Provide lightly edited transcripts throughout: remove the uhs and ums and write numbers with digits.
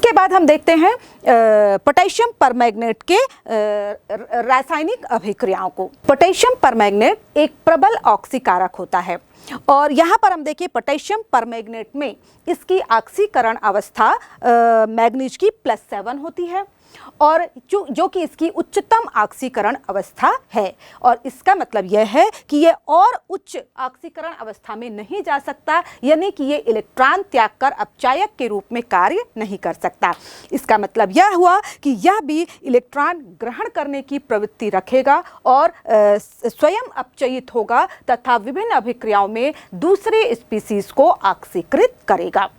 इसके बाद हम देखते हैं पोटेशियम परमैंगनेट के रासायनिक अभिक्रियाओं को। पोटेशियम परमैंगनेट एक प्रबल ऑक्सीकारक होता है और यहाँ पर हम देखिए पोटेशियम परमैंगनेट में इसकी ऑक्सीकरण अवस्था मैग्नीज की +7 होती है और जो कि इसकी उच्चतम ऑक्सीकरण अवस्था है। और इसका मतलब यह है कि यह और उच्च ऑक्सीकरण अवस्था में नहीं जा सकता, यानी कि ये इलेक्ट्रॉन त्याग कर अपचायक के रूप में कार्य नहीं कर सकता। इसका मतलब यह हुआ कि यह भी इलेक्ट्रॉन ग्रहण करने की प्रवृत्ति रखेगा और स्वयं अपचयित होगा तथा विभिन्न अभिक्रियाओं में दूसरे स्पीसीज को ऑक्सीकृत करेगा।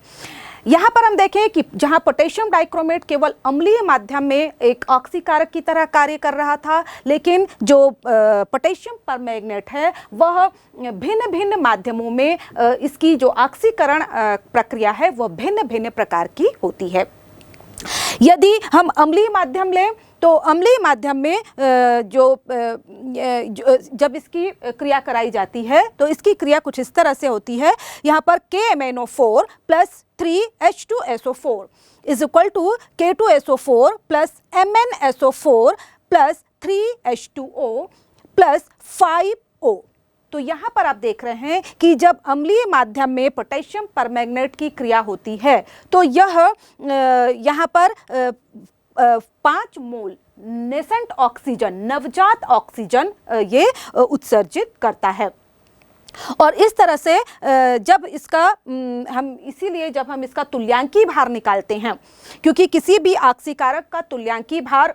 यहाँ पर हम देखें कि जहाँ पोटेशियम डाइक्रोमेट केवल अम्लीय माध्यम में एक ऑक्सीकारक की तरह कार्य कर रहा था, लेकिन जो पोटेशियम परमैंगनेट है वह भिन्न भिन्न माध्यमों में इसकी जो ऑक्सीकरण प्रक्रिया है वह भिन्न भिन्न प्रकार की होती है। यदि हम अम्लीय माध्यम लें तो अम्लीय माध्यम में जब इसकी क्रिया कराई जाती है तो इसकी क्रिया कुछ इस तरह से होती है। यहाँ पर KMnO4 + 3H2SO4 is equal to K2SO4 + MnSO4 + 3H2O + 5O। तो यहाँ पर आप देख रहे हैं कि जब अम्लीय माध्यम में पोटेशियम परमैंगनेट की क्रिया होती है तो यह यहाँ पर 5 मोल नेसेंट ऑक्सीजन, नवजात ऑक्सीजन ये उत्सर्जित करता है। और इस तरह से जब इसका इसीलिए जब हम इसका तुल्यांकी भार निकालते हैं, क्योंकि किसी भी ऑक्सीकारक का तुल्यांकी भार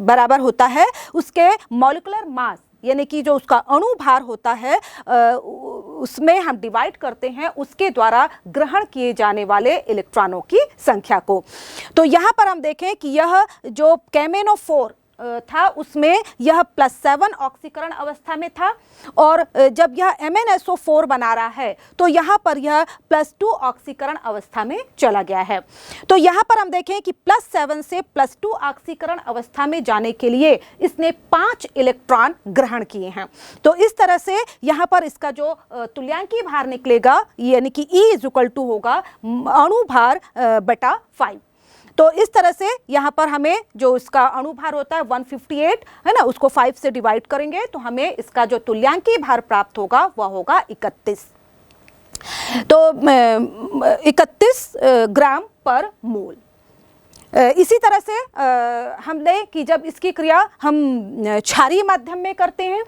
बराबर होता है उसके मॉलिक्यूलर मास, यानी कि जो उसका अणु भार होता है उसमें हम डिवाइड करते हैं उसके द्वारा ग्रहण किए जाने वाले इलेक्ट्रॉनों की संख्या को। तो यहाँ पर हम देखें कि यह जो KMnO4 था उसमें यह +7 ऑक्सीकरण अवस्था में था और जब यह MnSO4 बना रहा है तो यहाँ पर यह +2 ऑक्सीकरण अवस्था में चला गया है। तो यहाँ पर हम देखें कि +7 से +2 ऑक्सीकरण अवस्था में जाने के लिए इसने 5 इलेक्ट्रॉन ग्रहण किए हैं। तो इस तरह से यहाँ पर इसका जो तुल्यांकी भार निकलेगा यानी कि E = होगा अणु भार बटा 5। तो इस तरह से यहाँ पर हमें जो इसका अणु भार होता है 158 है ना, उसको 5 से डिवाइड करेंगे तो हमें इसका जो तुल्यांकी भार प्राप्त होगा वह होगा 31। तो 31 ग्राम पर मोल। इसी तरह से हमने कि जब इसकी क्रिया हम क्षारीय माध्यम में करते हैं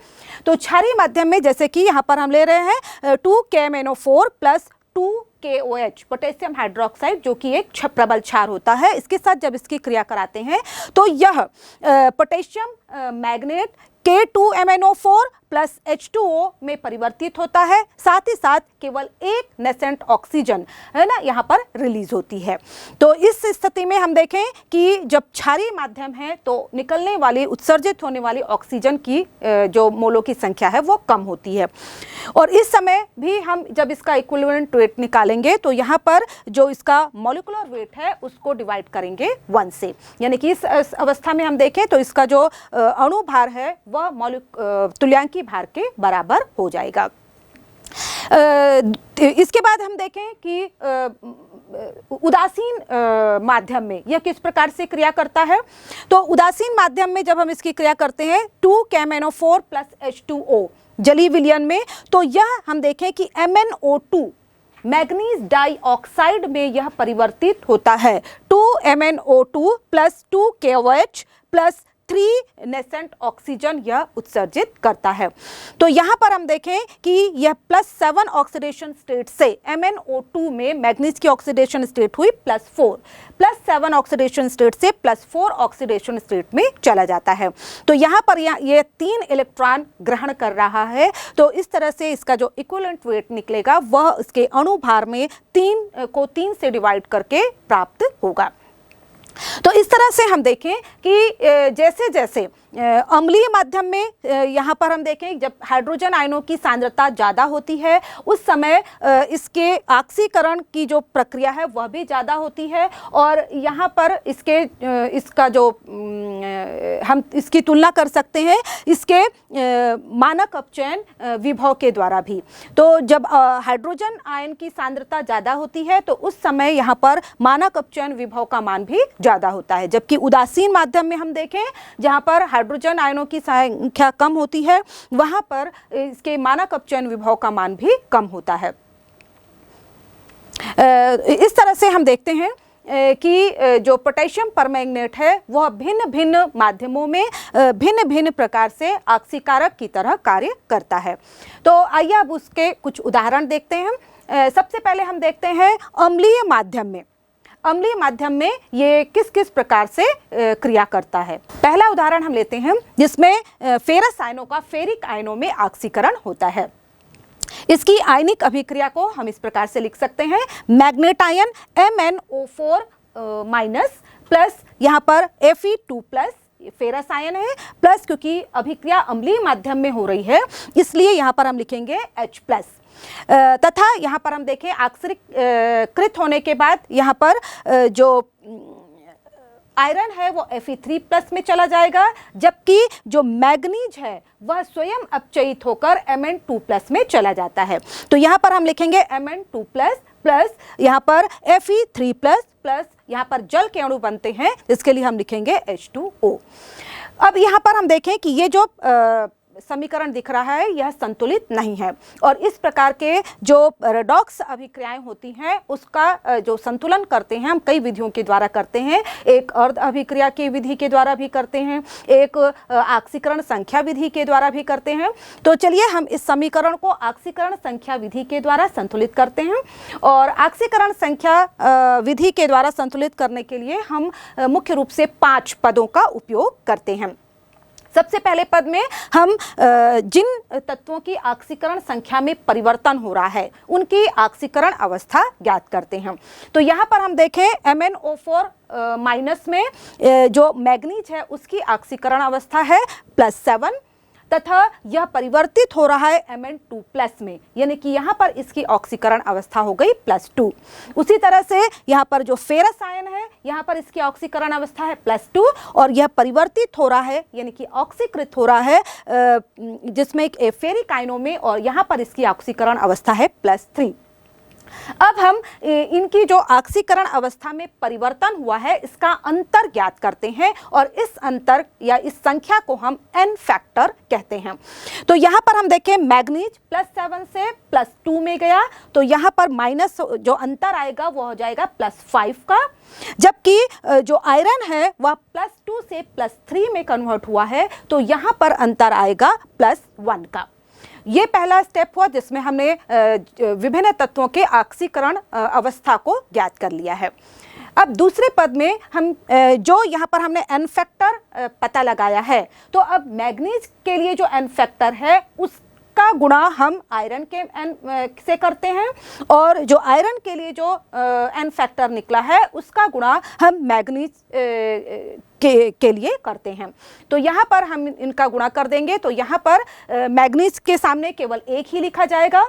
तो क्षारीय माध्यम में जैसे कि यहाँ पर हम ले रहे हैं 2 KMnO4 + 2 KOH पोटेशियम हाइड्रोक्साइड, जो कि एक प्रबल क्षार होता है। इसके साथ जब इसकी क्रिया कराते हैं तो यह पोटेशियम मैग्नेट K2MnO4 + H2O में परिवर्तित होता है। साथ ही साथ केवल एक नेसेंट ऑक्सीजन है ना यहाँ पर रिलीज होती है। तो इस स्थिति में हम देखें कि जब क्षारीय माध्यम है तो निकलने वाली उत्सर्जित होने वाली ऑक्सीजन की जो मोलों की संख्या है वो कम होती है। और इस समय भी हम जब इसका इक्विवेलेंट वेट निकालेंगे तो यहाँ पर जो इसका मॉलिक्यूलर वेट है उसको डिवाइड करेंगे 1 से, यानी कि इस अवस्था में हम देखें तो इसका जो अणु भार है वह तुल्यांकी भार के बराबर हो जाएगा। इसके बाद हम देखें कि उदासीन माध्यम में यह किस प्रकार से क्रिया करता है। तो उदासीन माध्यम में जब हम इसकी क्रिया करते हैं 2 KMnO4 + H2O जलीय विलयन में, तो यह हम देखें कि MnO2 मैग्नीज डाइऑक्साइड में यह परिवर्तित होता है। 2 MnO2 + 2 KOH + 3 नेसेंट ऑक्सीजन यह उत्सर्जित करता है। तो यहाँ पर हम देखें कि यह +7 ऑक्सीडेशन स्टेट से MnO2 में मैग्नीज की ऑक्सीडेशन स्टेट हुई +4, +7 ऑक्सीडेशन स्टेट से +4 ऑक्सीडेशन स्टेट में चला जाता है। तो यहाँ पर ये 3 इलेक्ट्रॉन ग्रहण कर रहा है। तो इस तरह से इसका जो इक्विवेलेंट वेट निकलेगा वह इसके अणु भार में 3 से डिवाइड करके प्राप्त होगा। तो इस तरह से हम देखें कि जैसे जैसे अम्लीय माध्यम में यहाँ पर हम देखें जब हाइड्रोजन आयनों की सांद्रता ज़्यादा होती है उस समय इसके ऑक्सीकरण की जो प्रक्रिया है वह भी ज़्यादा होती है और यहाँ पर इसका जो हम इसकी तुलना कर सकते हैं इसके मानक अपचयन विभव के द्वारा भी। तो जब हाइड्रोजन आयन की सांद्रता ज़्यादा होती है तो उस समय यहाँ पर मानक अपचयन विभव का मान भी ज़्यादा होता है, जबकि उदासीन माध्यम में हम देखें जहाँ पर हाइड्रोजन आयनों की संख्या कम होती है वहाँ पर इसके मानक अपचयन विभव का मान भी कम होता है। इस तरह से हम देखते हैं कि जो पोटेशियम परमैंगनेट है वह भिन्न भिन्न माध्यमों में भिन्न भिन्न प्रकार से ऑक्सीकारक की तरह कार्य करता है। तो आइए अब उसके कुछ उदाहरण देखते हैं। सबसे पहले हम देखते हैं अम्लीय माध्यम में। अम्लीय माध्यम में ये किस किस प्रकार से क्रिया करता है। पहला उदाहरण हम लेते हैं जिसमें फेरस आयनों का फेरिक आयनों में ऑक्सीकरण होता है। इसकी आयनिक अभिक्रिया को हम इस प्रकार से लिख सकते हैं, manganate ion MnO4 minus plus यहाँ पर Fe2 प्लस फेरस आयन है प्लस, क्योंकि अभिक्रिया अम्लीय माध्यम में हो रही है इसलिए यहाँ पर हम लिखेंगे H प्लस। तथा यहाँ पर हम देखें ऑक्सीकृत होने के बाद यहाँ पर जो आयरन है वो Fe3 प्लस में चला जाएगा, जबकि जो मैग्नीज है वह स्वयं अपचयित होकर Mn2 प्लस में चला जाता है। तो यहाँ पर हम लिखेंगे Mn2 प्लस प्लस यहाँ पर Fe3 प्लस प्लस यहाँ पर जल के अणु बनते हैं इसके लिए हम लिखेंगे H2O। अब यहाँ पर हम देखें कि ये जो समीकरण दिख रहा है यह संतुलित नहीं है और इस प्रकार के जो रेडॉक्स अभिक्रियाएं होती हैं उसका जो संतुलन करते हैं हम कई विधियों के द्वारा करते हैं। एक अर्ध अभिक्रिया की विधि के द्वारा भी करते हैं, एक ऑक्सीकरण संख्या विधि के द्वारा भी करते हैं। तो चलिए हम इस समीकरण को ऑक्सीकरण संख्या विधि के द्वारा संतुलित करते हैं और ऑक्सीकरण संख्या विधि के द्वारा संतुलित करने के लिए हम मुख्य रूप से 5 पदों का उपयोग करते हैं। सबसे पहले पद में हम जिन तत्वों की ऑक्सीकरण संख्या में परिवर्तन हो रहा है उनकी ऑक्सीकरण अवस्था ज्ञात करते हैं। तो यहाँ पर हम देखें MnO4 माइनस में जो मैग्नीज है उसकी ऑक्सीकरण अवस्था है +7 तथा यह परिवर्तित हो रहा है Mn2 प्लस में, यानी कि यहाँ पर इसकी ऑक्सीकरण अवस्था हो गई +2। उसी तरह से यहाँ पर जो फेरस आयन है यहाँ पर इसकी ऑक्सीकरण अवस्था है +2 और यह परिवर्तित हो रहा है यानी कि ऑक्सीकृत हो रहा है जिसमें एक फेरिक आयनों में और यहाँ पर इसकी ऑक्सीकरण अवस्था है +3। अब हम इनकी जो ऑक्सीकरण अवस्था में परिवर्तन हुआ है इसका अंतर ज्ञात करते हैं और इस अंतर या इस संख्या को हम n फैक्टर कहते हैं। तो यहाँ पर हम देखें मैग्नीज +7 से +2 में गया तो यहाँ पर माइनस जो अंतर आएगा वो हो जाएगा +5 का, जबकि जो आयरन है वह +2 से +3 में कन्वर्ट हुआ है तो यहाँ पर अंतर आएगा +1 का। ये पहला स्टेप हुआ जिसमें हमने विभिन्न तत्वों के ऑक्सीकरण अवस्था को ज्ञात कर लिया है। अब दूसरे पद में हम जो यहाँ पर हमने n फैक्टर पता लगाया है तो अब मैग्नीज के लिए जो n फैक्टर है उसका गुणा हम आयरन के n से करते हैं और जो आयरन के लिए जो n फैक्टर निकला है उसका गुणा हम मैग्नीज के लिए करते हैं। तो यहाँ पर हम इनका गुणा कर देंगे तो यहाँ पर मैग्नीज के सामने केवल एक ही लिखा जाएगा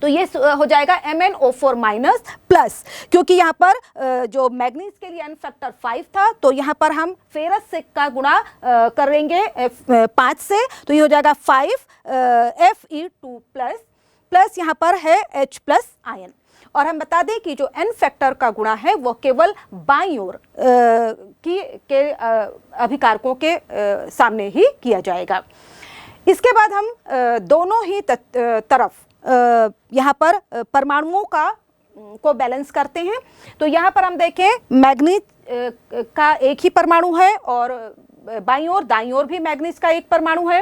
तो ये हो जाएगा MnO4 माइनस प्लस, क्योंकि यहाँ पर जो मैग्नीज के लिए n फैक्टर 5 था तो यहाँ पर हम फेरस से का गुणा करेंगे 5 से तो ये हो जाएगा 5 Fe2 प्लस प्लस यहाँ पर है H प्लस आयन। और हम बता दें कि जो n फैक्टर का गुणा है वो केवल बाईं ओर के अभिकारकों के सामने ही किया जाएगा। इसके बाद हम दोनों ही तरफ यहाँ पर परमाणुओं को बैलेंस करते हैं। तो यहाँ पर हम देखें मैग्नीज का एक ही परमाणु है और बाईं ओर दाईं ओर भी मैग्नीज का एक परमाणु है।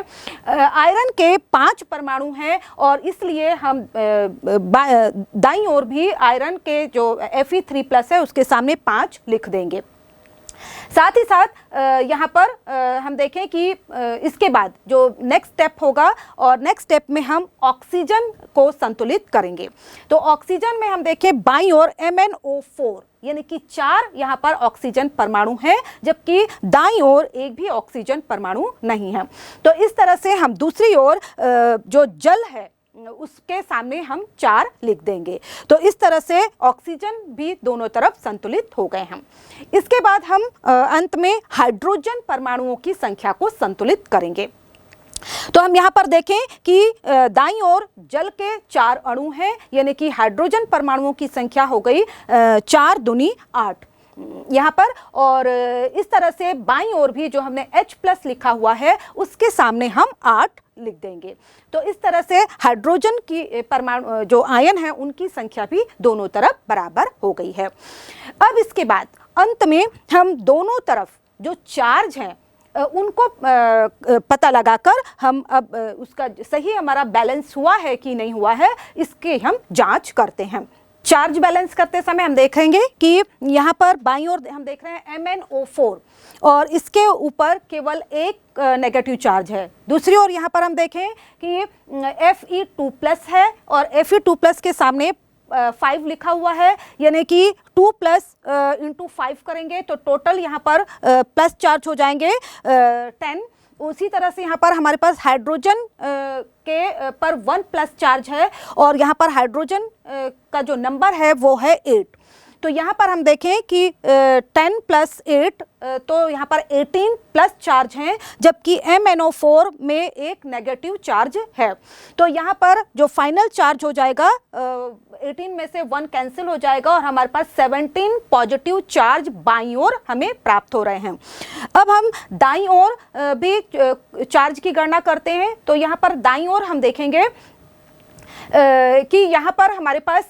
आयरन के 5 परमाणु हैं और इसलिए हम दाईं ओर भी आयरन के जो Fe3 प्लस है उसके सामने 5 लिख देंगे। साथ ही साथ यहाँ पर हम देखें कि इसके बाद जो नेक्स्ट स्टेप होगा, और नेक्स्ट स्टेप में हम ऑक्सीजन को संतुलित करेंगे। तो ऑक्सीजन में हम देखें बाईं ओर MnO4 यानी कि 4 यहाँ पर ऑक्सीजन परमाणु हैं, जबकि दाईं ओर एक भी ऑक्सीजन परमाणु नहीं है। तो इस तरह से हम दूसरी ओर जो जल है उसके सामने हम 4 लिख देंगे। तो इस तरह से ऑक्सीजन भी दोनों तरफ संतुलित हो गए हैं। इसके बाद हम अंत में हाइड्रोजन परमाणुओं की संख्या को संतुलित करेंगे। तो हम यहाँ पर देखें कि दाईं ओर जल के 4 अणु हैं, यानी कि हाइड्रोजन परमाणुओं की संख्या हो गई 4 दूनी 8 यहाँ पर, और इस तरह से बाईं ओर भी जो हमने H+ लिखा हुआ है उसके सामने हम 8 लिख देंगे। तो इस तरह से हाइड्रोजन की परमाणु जो आयन है उनकी संख्या भी दोनों तरफ बराबर हो गई है। अब इसके बाद अंत में हम दोनों तरफ जो चार्ज हैं उनको पता लगाकर हम अब उसका सही हमारा बैलेंस हुआ है कि नहीं हुआ है इसके हम जांच करते हैं। चार्ज बैलेंस करते समय हम देखेंगे कि यहाँ पर बाईं ओर हम देख रहे हैं MnO4 और इसके ऊपर केवल एक नेगेटिव चार्ज है। दूसरी ओर यहाँ पर हम देखें कि Fe2+ है और Fe2+ के सामने 5 लिखा हुआ है, यानी कि 2+ × 5 करेंगे तो टोटल यहाँ पर प्लस चार्ज हो जाएंगे 10। उसी तरह से यहाँ पर हमारे पास हाइड्रोजन के पर 1+ चार्ज है और यहाँ पर हाइड्रोजन का जो नंबर है वो है 8। तो यहाँ पर हम देखें कि 10 + 8 तो यहाँ पर 18+ चार्ज हैं, जबकि MnO4 में एक नेगेटिव चार्ज है। तो यहाँ पर जो फाइनल चार्ज हो जाएगा 18 में से 1 कैंसिल हो जाएगा और हमारे पास 17 पॉजिटिव चार्ज बाईं ओर हमें प्राप्त हो रहे हैं। अब हम दाईं ओर भी चार्ज की गणना करते हैं। तो यहाँ पर दाईं ओर हम देखेंगे कि यहाँ पर हमारे पास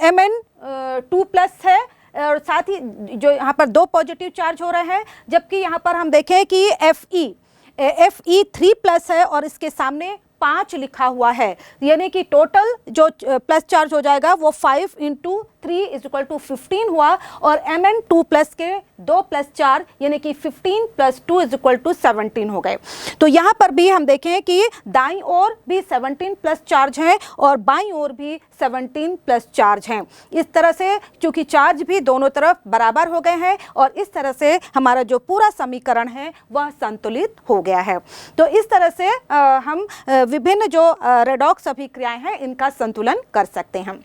Mn2+ है और साथ ही जो यहाँ पर 2 पॉजिटिव चार्ज हो रहे हैं, जबकि यहाँ पर हम देखें कि Fe3+ है और इसके सामने 5 लिखा हुआ है, यानी कि टोटल जो प्लस चार्ज हो जाएगा वो 5 × 3 = 15 हुआ और Mn2+ के 2+ चार्ज यानी कि 15 + 2 = 17 हो गए। तो यहाँ पर भी हम देखें कि दाईं ओर भी 17+ चार्ज हैं और बाईं ओर भी 17+ चार्ज हैं। इस तरह से चूंकि चार्ज भी दोनों तरफ बराबर हो गए हैं और इस तरह से हमारा जो पूरा समीकरण है वह संतुलित हो गया है। तो इस तरह से हम विभिन्न जो रेडॉक्स अभिक्रियाएं हैं इनका संतुलन कर सकते हैं।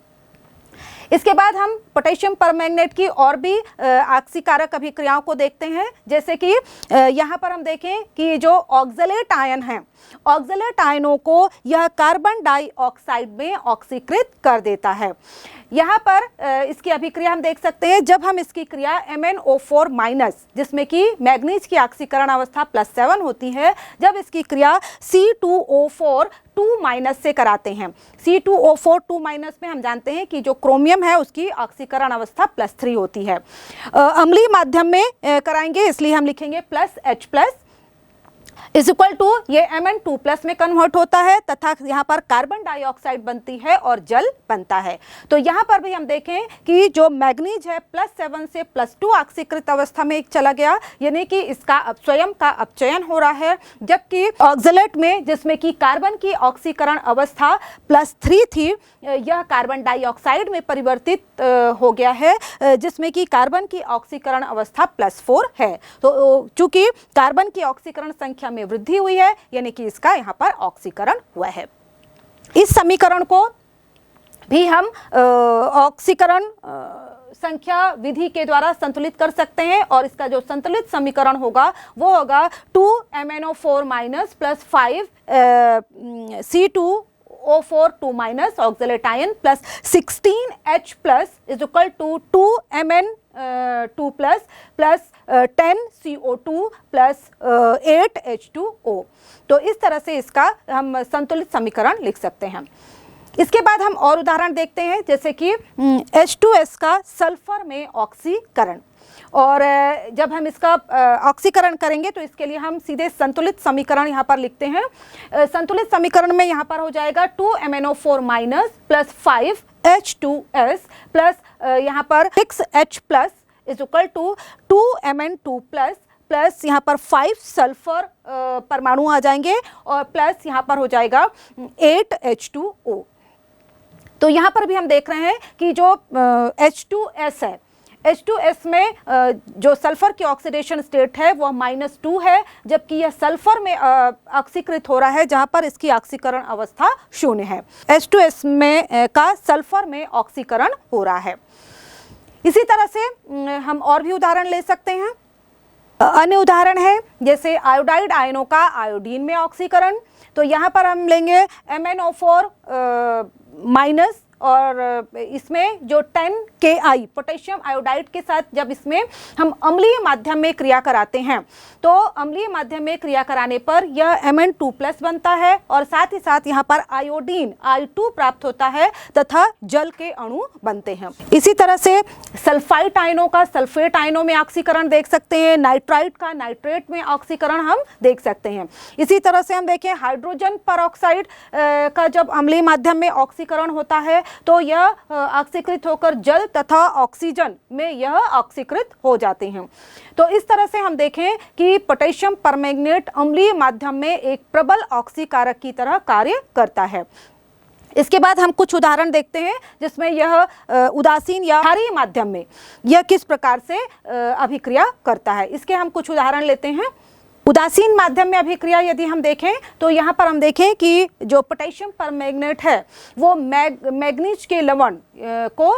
इसके बाद हम पोटेशियम परमैंगनेट की और भी आक्सीकारक अभिक्रियाओं को देखते हैं, जैसे कि यहाँ पर हम देखें कि जो ऑक्सलेट आयन हैं, ऑक्सलेट आयनों को यह कार्बन डाइऑक्साइड में ऑक्सीकृत कर देता है। यहाँ पर इसकी अभिक्रिया हम देख सकते हैं। जब हम इसकी क्रिया MnO4- जिसमें कि मैग्नीज की ऑक्सीकरण अवस्था +7 होती है, जब इसकी क्रिया C2O4 2- से कराते हैं। C2O4 2- में हम जानते हैं कि जो क्रोमियम है उसकी ऑक्सीकरण अवस्था +3 होती है। अम्लीय माध्यम में कराएंगे, इसलिए हम लिखेंगे +H+ = ये Mn2+ में कन्वर्ट होता है तथा यहाँ पर कार्बन डाइऑक्साइड बनती है और जल बनता है। तो यहाँ पर भी हम देखें कि जो मैग्नीज है +7 से +2 ऑक्सीकृत अवस्था में चला गया, यानी कि इसका स्वयं का अपचयन हो रहा है, जबकि ऑक्सलेट में जिसमें कि कार्बन की ऑक्सीकरण अवस्था +3 थी, यह कार्बन डाइऑक्साइड में परिवर्तित हो गया है, जिसमें कि कार्बन की ऑक्सीकरण अवस्था +4 है। तो चूंकि कार्बन की ऑक्सीकरण संख्या में वृद्धि हुई है, यानी कि इसका यहाँ पर ऑक्सीकरण हुआ है। इस समीकरण को भी हम ऑक्सीकरण संख्या विधि के द्वारा संतुलित कर सकते हैं और इसका जो संतुलित समीकरण होगा वो होगा 2MnO4- + 5 C2O4 2- oxalate ion + 16H+ = 2Mn2+ + 10 CO2 + 8 H2O। तो इस तरह से इसका हम संतुलित समीकरण लिख सकते हैं। इसके बाद हम और उदाहरण देखते हैं, जैसे कि H2S का सल्फर में ऑक्सीकरण। और जब हम इसका ऑक्सीकरण करेंगे तो इसके लिए हम सीधे संतुलित समीकरण यहाँ पर लिखते हैं। संतुलित समीकरण में यहाँ पर हो जाएगा 2MnO4- + 5 H2S + यहाँ पर 6H+ is equal to 2Mn2 plus यहाँ पर 5 सल्फर परमाणु आ जाएंगे और प्लस यहाँ पर हो जाएगा 8H2O। तो यहाँ पर भी हम देख रहे हैं कि जो H2S है, H2S में जो सल्फर की ऑक्सीडेशन स्टेट है वो -2 है, जबकि यह सल्फर में ऑक्सीकृत हो रहा है जहाँ पर इसकी ऑक्सीकरण अवस्था 0 है। H2S में का सल्फर में ऑक्सीकरण हो रहा है। इसी तरह से हम और भी उदाहरण ले सकते हैं। अन्य उदाहरण है जैसे आयोडाइड आयनों का आयोडीन में ऑक्सीकरण। तो यहाँ पर हम लेंगे MnO4 माइनस और इसमें जो 10 Ki पोटेशियम आयोडाइड के साथ जब इसमें हम अम्लीय माध्यम में क्रिया कराते हैं तो अम्लीय माध्यम में क्रिया कराने पर यह Mn2+ बनता है और साथ ही साथ यहाँ पर आयोडीन I2 प्राप्त होता है तथा जल के अणु बनते हैं। इसी तरह से सल्फाइट आयनों का सल्फेट आयनों में ऑक्सीकरण देख सकते हैं, नाइट्राइट का नाइट्रेट में ऑक्सीकरण हम देख सकते हैं। इसी तरह से हम देखें हाइड्रोजन परऑक्साइड का जब अम्लीय माध्यम में ऑक्सीकरण होता है तो यह ऑक्सीकृत होकर जल तथा ऑक्सीजन में यह ऑक्सीकृत हो जाते हैं। तो इस तरह से हम देखें कि पोटेशियम परमैंगनेट अम्लीय माध्यम में एक प्रबल ऑक्सीकारक की तरह कार्य करता है। इसके बाद हम कुछ उदाहरण देखते हैं जिसमें यह उदासीन या क्षारीय माध्यम में यह किस प्रकार से अभिक्रिया करता है। इसके हम कुछ उदाहरण लेते हैं। उदासीन माध्यम में अभिक्रिया यदि हम देखें तो यहाँ पर हम देखें कि जो पोटेशियम परमैंगनेट है वो मैग्नीज के लवण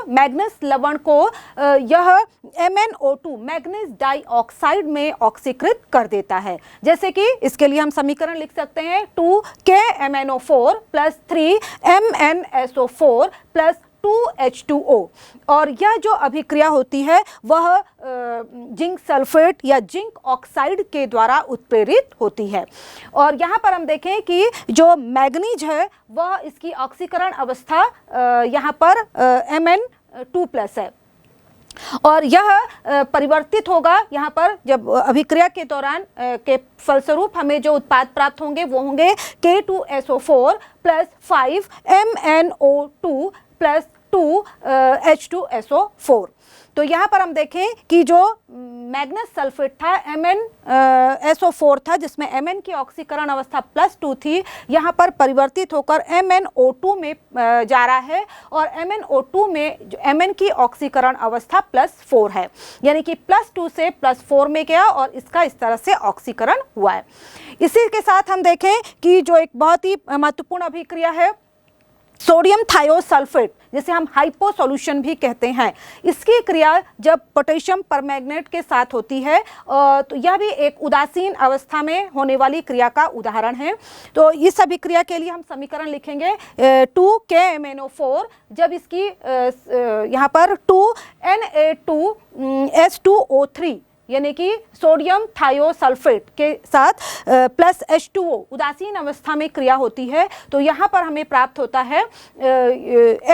मैग्नीज लवण को यह MnO2 मैग्नीज डाइऑक्साइड में ऑक्सीकृत कर देता है। जैसे कि इसके लिए हम समीकरण लिख सकते हैं 2KMnO4 plus 3MnSO4 plus 2H2O। और यह जो अभिक्रिया होती है वह जिंक सल्फेट या जिंक ऑक्साइड के द्वारा उत्प्रेरित होती है। और यहाँ पर हम देखें कि जो मैग्नीज है वह इसकी ऑक्सीकरण अवस्था यहाँ पर Mn2+ है और यह परिवर्तित होगा। यहाँ पर जब अभिक्रिया के दौरान के फलस्वरूप हमें जो उत्पाद प्राप्त होंगे वो होंगे K2SO4 plus 5MnO2 plus 2H2SO4। तो यहाँ पर हम देखें कि जो मैग्नीज सल्फेट था MnSO4 था जिसमें Mn की ऑक्सीकरण अवस्था +2 थी, यहाँ पर परिवर्तित होकर MnO2 में जा रहा है और MnO2 में जो Mn की ऑक्सीकरण अवस्था +4 है, यानी कि +2 से +4 में गया और इसका इस तरह से ऑक्सीकरण हुआ है। इसी के साथ हम देखें कि जो एक बहुत ही महत्वपूर्ण अभिक्रिया है सोडियम थायोसल्फेट जिसे हम हाइपो सॉल्यूशन भी कहते हैं, इसकी क्रिया जब पोटेशियम परमैंगनेट के साथ होती है तो यह भी एक उदासीन अवस्था में होने वाली क्रिया का उदाहरण है। तो इस अभिक्रिया के लिए हम समीकरण लिखेंगे 2KMnO4 जब इसकी यहाँ पर 2Na2S2O3 यानी कि सोडियम थायोसल्फेट के साथ प्लस H2O उदासीन अवस्था में क्रिया होती है तो यहाँ पर हमें प्राप्त होता है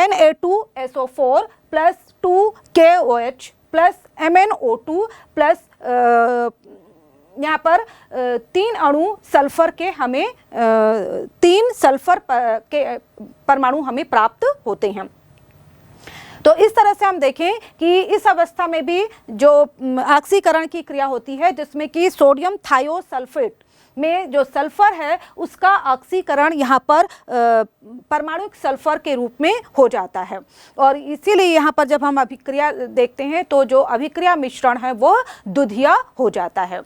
Na2SO4 plus 2KOH plus MnO2 plus यहाँ पर 3 अणु सल्फर के हमें 3 सल्फर के परमाणु हमें प्राप्त होते हैं। तो इस तरह से हम देखें कि इस अवस्था में भी जो ऑक्सीकरण की क्रिया होती है जिसमें कि सोडियम थायोसल्फेट में जो सल्फर है उसका ऑक्सीकरण यहाँ पर परमाणुक सल्फर के रूप में हो जाता है और इसीलिए यहाँ पर जब हम अभिक्रिया देखते हैं तो जो अभिक्रिया मिश्रण है वो दुधिया हो जाता है।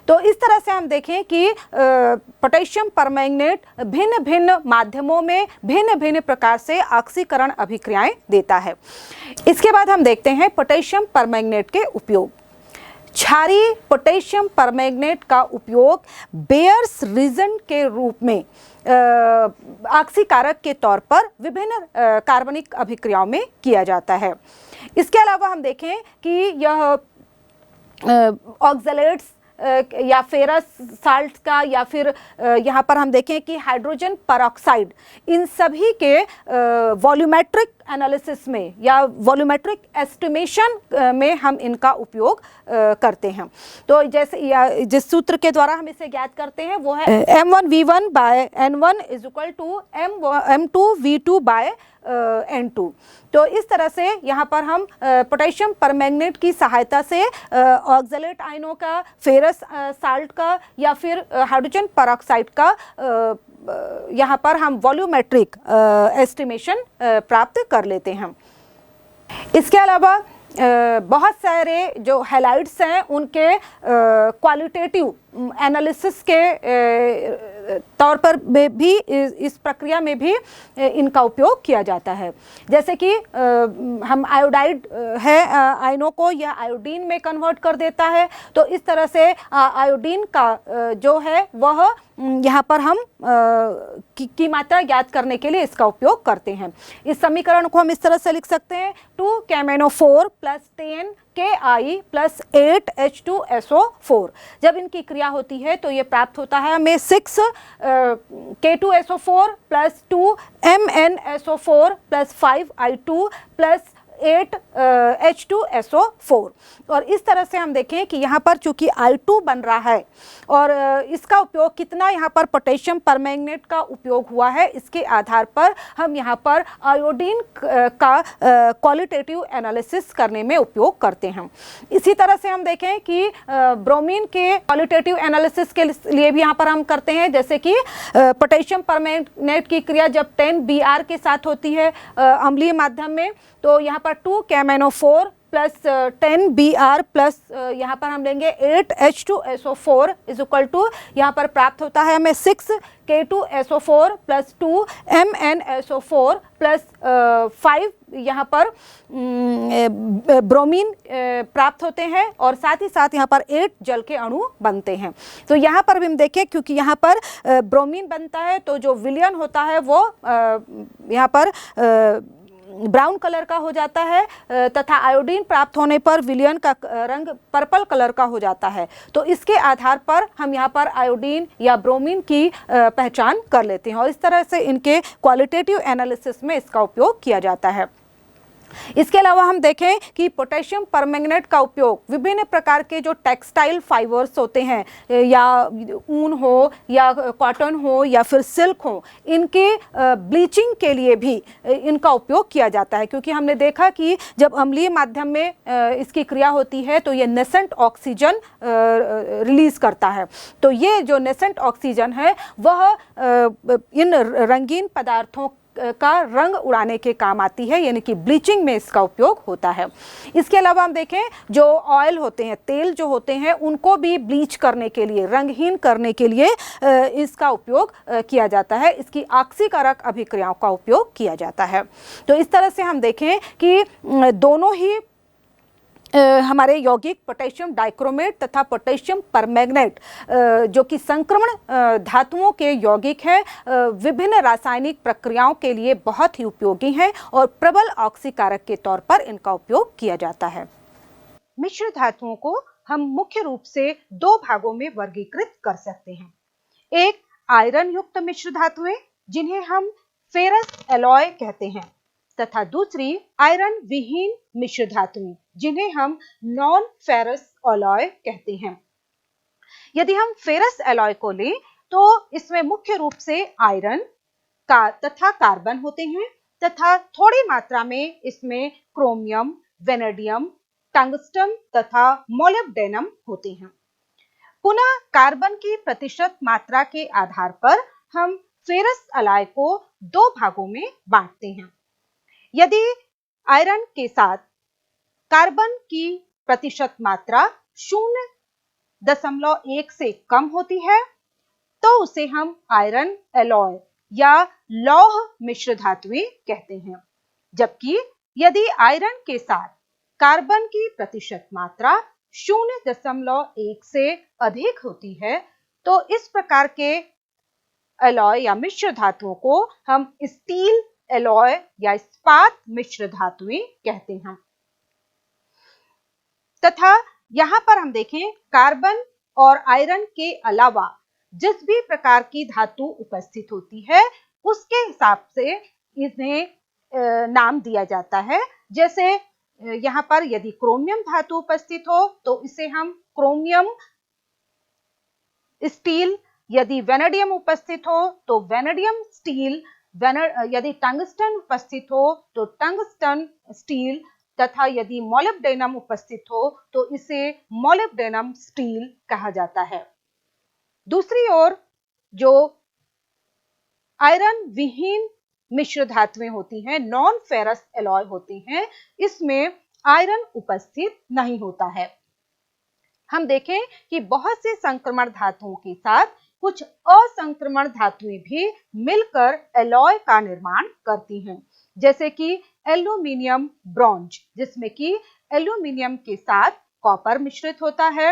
तो इस तरह से हम देखें कि पोटेशियम परमैंगनेट भिन्न भिन्न माध्यमों में भिन्न भिन्न प्रकार से ऑक्सीकरण अभिक्रियाएं देता है। इसके बाद हम देखते हैं पोटेशियम परमैंगनेट के उपयोग। क्षारीय पोटेशियम परमैंगनेट का उपयोग बेयर्स रीजन के रूप में ऑक्सीकारक के तौर पर विभिन्न कार्बनिक अभिक्रियाओं में किया जाता है। इसके अलावा हम देखें कि यह ऑक्सलेट्स या फेरस साल्ट का या फिर यहाँ पर हम देखें कि हाइड्रोजन परऑक्साइड इन सभी के वॉल्यूमेट्रिक एनालिसिस में या वॉल्यूमेट्रिक एस्टिमेशन में हम इनका उपयोग करते हैं। तो जैसे जिस सूत्र के द्वारा हम इसे ज्ञात करते हैं वो है M1V1 by N1 is equal to M2V2 by N2। तो इस तरह से यहाँ पर हम पोटेशियम परमैंगनेट की सहायता से ऑक्सलेट आयनों का, फेरस साल्ट का या फिर हाइड्रोजन पेरोक्साइड का यहाँ पर हम वॉल्यूमेट्रिक एस्टिमेशन प्राप्त कर लेते हैं। इसके अलावा बहुत सारे जो हैलाइड्स हैं उनके क्वालिटेटिव एनालिसिस के तौर पर भी इस प्रक्रिया में भी इनका उपयोग किया जाता है। जैसे कि हम आयोडाइड है आयनों को यह आयोडीन में कन्वर्ट कर देता है, तो इस तरह से आयोडीन का जो है वह यहाँ पर हम की मात्रा ज्ञात करने के लिए इसका उपयोग करते हैं। इस समीकरण को हम इस तरह से लिख सकते हैं 2KMnO4 + 10 Ki + 8 H2SO4। जब इनकी क्रिया होती है तो ये प्राप्त होता है हमें 6 K2SO4 + 2 MnSO4 + 5 I2 + 8 H2SO4। और इस तरह से हम देखें कि यहाँ पर चूंकि I2 बन रहा है और इसका उपयोग कितना यहाँ पर पोटेशियम परमैंगनेट का उपयोग हुआ है, इसके आधार पर हम यहाँ पर आयोडीन का क्वालिटेटिव एनालिसिस करने में उपयोग करते हैं। इसी तरह से हम देखें कि ब्रोमीन के क्वालिटेटिव एनालिसिस के लिए भी यहाँ पर हम करते हैं। जैसे कि पोटेशियम परमैंगनेट की क्रिया जब 10Br के साथ होती है अम्लीय माध्यम में, तो यहाँ पर 2KMnO4 + 10Br प्लस यहाँ पर हम लेंगे 8 H2SO4 इज इक्वल टू यहाँ पर प्राप्त होता है हमें 6 K2SO4 + 2 MnSO4 + 5 यहाँ पर ब्रोमीन प्राप्त होते हैं और साथ ही साथ यहाँ पर 8 जल के अणु बनते हैं। तो यहाँ पर भी हम देखें क्योंकि यहाँ पर ब्रोमीन बनता है तो जो विलयन होता है वो यहाँ पर ब्राउन कलर का हो जाता है तथा आयोडीन प्राप्त होने पर विलयन का रंग पर्पल कलर का हो जाता है। तो इसके आधार पर हम यहाँ पर आयोडीन या ब्रोमीन की पहचान कर लेते हैं और इस तरह से इनके क्वालिटेटिव एनालिसिस में इसका उपयोग किया जाता है। इसके अलावा हम देखें कि पोटेशियम परमैंगनेट का उपयोग विभिन्न प्रकार के जो टेक्सटाइल फाइबर्स होते हैं या ऊन हो या कॉटन हो या फिर सिल्क हो, इनके ब्लीचिंग के लिए भी इनका उपयोग किया जाता है। क्योंकि हमने देखा कि जब अम्लीय माध्यम में इसकी क्रिया होती है तो ये नेसेंट ऑक्सीजन रिलीज करता है। तो ये जो नेसेंट ऑक्सीजन है वह इन रंगीन पदार्थों का रंग उड़ाने के काम आती है, यानी कि ब्लीचिंग में इसका उपयोग होता है। इसके अलावा हम देखें जो ऑयल होते हैं, तेल जो होते हैं, उनको भी ब्लीच करने के लिए, रंगहीन करने के लिए इसका उपयोग किया जाता है। इसकी ऑक्सीकारक अभिक्रियाओं का उपयोग किया जाता है। तो इस तरह से हम देखें कि दोनों ही हमारे यौगिक पोटेशियम डाइक्रोमेट तथा पोटेशियम परमैंगनेट जो कि संक्रमण धातुओं के यौगिक हैं, विभिन्न रासायनिक प्रक्रियाओं के लिए बहुत ही उपयोगी हैं और प्रबल ऑक्सीकारक के तौर पर इनका उपयोग किया जाता है। मिश्र धातुओं को हम मुख्य रूप से दो भागों में वर्गीकृत कर सकते हैं। एक आयरन युक्त मिश्र धातुएं जिन्हें हम फेरस एलॉय कहते हैं तथा दूसरी आयरन विहीन मिश्र धातुएं जिन्हें हम नॉन फेरस एलॉय कहते हैं। यदि हम फेरस एलॉय को लें तो इसमें मुख्य रूप से आयरन का तथा कार्बन होते हैं तथा थोड़ी मात्रा में इसमें क्रोमियम, वेनेडियम, टंगस्टन तथा मोलिब्डेनम होते हैं। पुनः कार्बन की प्रतिशत मात्रा के आधार पर हम फेरस एलॉय को दो भागों में बांटते हैं। यदि आयरन के साथ कार्बन की प्रतिशत मात्रा 0.1 से कम होती है तो उसे हम आयरन एलॉय या लौह मिश्र धातुएं कहते हैं। जबकि यदि आयरन के साथ कार्बन की प्रतिशत मात्रा 0.1 से अधिक होती है तो इस प्रकार के एलॉय या मिश्र धातुओं को हम स्टील एलॉय या इस्पात मिश्र धातुएं कहते हैं। तथा यहाँ पर हम देखें कार्बन और आयरन के अलावा जिस भी प्रकार की धातु उपस्थित होती है उसके हिसाब से इन्हें नाम दिया जाता है। जैसे यहाँ पर यदि क्रोमियम धातु उपस्थित हो तो इसे हम क्रोमियम स्टील, यदि वेनेडियम उपस्थित हो तो वेनेडियम स्टील, यदि टंगस्टन उपस्थित हो तो टंगस्टन स्टील, तथा यदि मोलिब्डेनम उपस्थित हो तो इसे मोलिब्डेनम स्टील कहा जाता है। दूसरी ओर जो आयरन विहीन मिश्र धातुएं होती हैं, नॉन फेरस एलॉय होती हैं, इसमें आयरन उपस्थित नहीं होता है। हम देखें कि बहुत से संक्रमण धातुओं के साथ कुछ असंक्रमण धातुएं भी मिलकर एलॉय का निर्माण करती हैं, जैसे कि एल्यूमिनियम ब्रॉन्ज, जिसमें कि एल्यूमिनियम के साथ कॉपर मिश्रित होता है।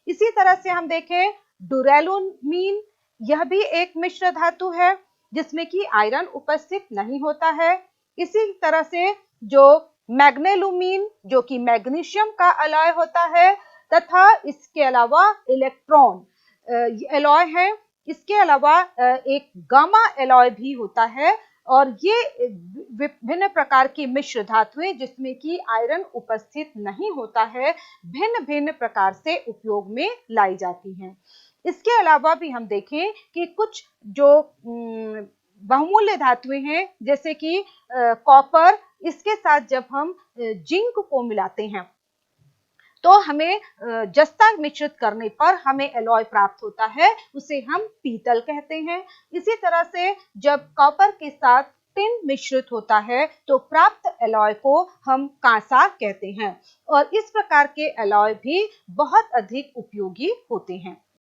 इसी तरह से हम देखें डुरैलुमीन, यह भी एक मिश्र धातु है जिसमें कि आयरन उपस्थित नहीं होता है। इसी तरह से जो मैग्नेलुमीन, जो कि मैग्नीशियम का अलॉय होता है, तथा इसके अलावा इलेक्ट्रॉन एलॉय है। इसके अलावा एक गामा एलॉय भी होता है, और ये विभिन्न प्रकार की मिश्र धातुएं जिसमें कि आयरन उपस्थित नहीं होता है, भिन्न भिन्न प्रकार से उपयोग में लाई जाती हैं। इसके अलावा भी हम देखें कि कुछ जो बहुमूल्य धातुएं हैं, जैसे कि कॉपर, इसके साथ जब हम जिंक को मिलाते हैं तो हमें जस्ता मिश्रित करने पर हमें एलॉय प्राप्त होता है, उसे हम पीतल कहते हैं। इसी तरह से जब कॉपर के साथ टिन मिश्रित होता है तो प्राप्त एलॉय को हम कांसा कहते हैं, और इस प्रकार के एलॉय भी बहुत अधिक उपयोगी होते हैं।